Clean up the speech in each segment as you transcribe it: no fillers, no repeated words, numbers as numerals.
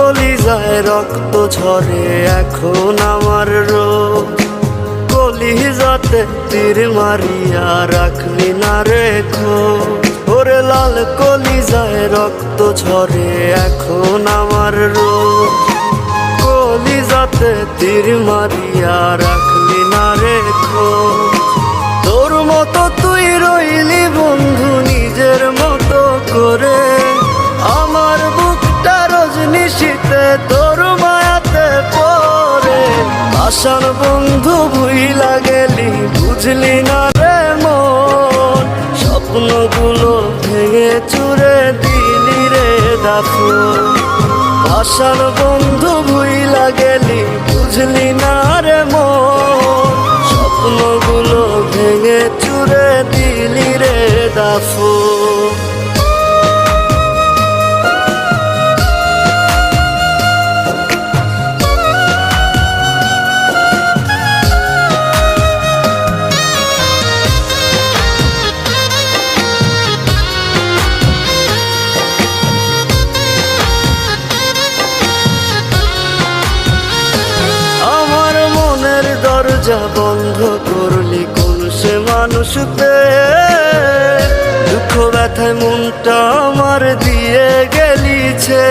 কলিজায় রক্ত ঝরে এখন আমার রোজ, কলিজাতে তীর মারিয়া রাখলি না রে খোঁজ। ওরে লাল কলিজায় রক্ত ঝরে এখন আমার রোজ, কলিজাতে তীর মারিয়া রাখলি না রে খোঁজ। তোর মতো তুই রইলি বন্ধু নিজের মতো করে, আমার বুকটা রজনীশীতে তোর মায়াতে পড়ে। আশার বন্ধু ভুইলা গেলি বুঝলি না রে মন, স্বপ্নগুলো ভেঙে চুরে দিলি রে দাফন। আশার বন্ধু ভুইলা গেলি বুঝলি না রে মন, স্বপ্নগুলো ভেঙে চুরে দিলি রে দাফন। দরজা বন্ধ করলি কোন সে মানুষ পেয়ে, দুঃখ ব্যথায় মনটা আমার দিয়ে গেলিছে।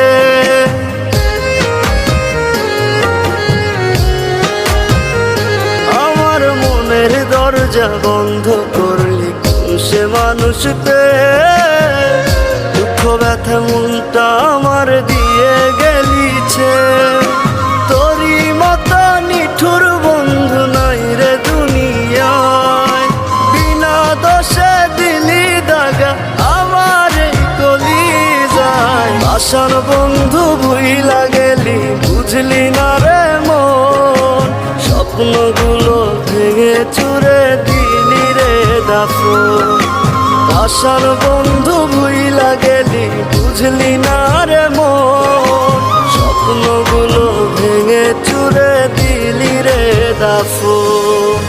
আমার মনের দরজা বন্ধ করলি কোন সে মানুষ পেয়ে, দুঃখ ব্যথা মনটা আমার দিয়ে গেলিছে। তোরই মতো নিঠুর বন্ধু নাই রে দুনিয়ায়, বিনা দোষে দিলি দাগা আমার এই কলিজায়। আশার বন্ধু ভুইলা গেলি বুঝলি না রে মন, স্বপ্নগুলো ভেঙে চুরে দিলি রে দাফন। আশার বন্ধু ভুইলা গেলি বুঝলি না রে মন, স্বপ্নগুলো ভেঙে চুরে দিলি রে দাফন।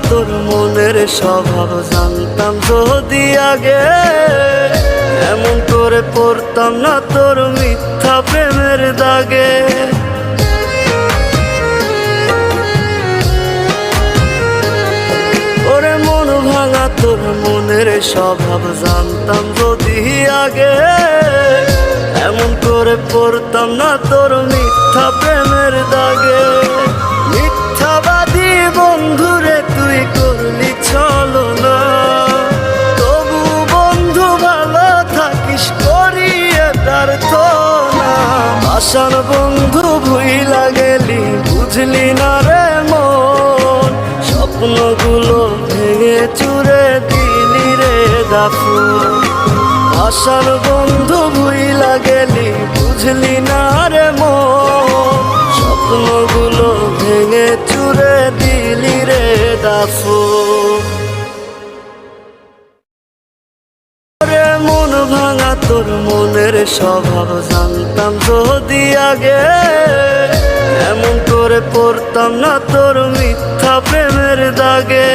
তোর মনের স্বভাব জানতাম যদি আগে, এমন করে পড়তাম না তোর মিথ্যা প্রেমের দাগে। ওরে মন ভাঙা তোর মনের স্বভাব জানতাম যদি আগে, এমন করে পড়তাম না তোর মিথ্যা প্রেমের দাগে। মিথ্যাবাদী বন্ধুরে তুই করলি ছলনা, তবু বন্ধু ভালো থাকিস করিয়ে প্রার্থনা। আশার বন্ধু ভুইলা গেলি বুঝলি না রে মন, স্বপ্নগুলো ভেঙে চুরে দিলি রে দাফন। আশার বন্ধু ভুইলা গেলি বুঝলি না রে মন, স্বপ্নগুলো ভেঙে চুরে দিলি রে দাফন। ওরে মন ভাঙা তোর মনের স্বভাব জানতাম যদি আগে, এমন করে পড়তাম না তোর মিথ্যা প্রেমের দাগে।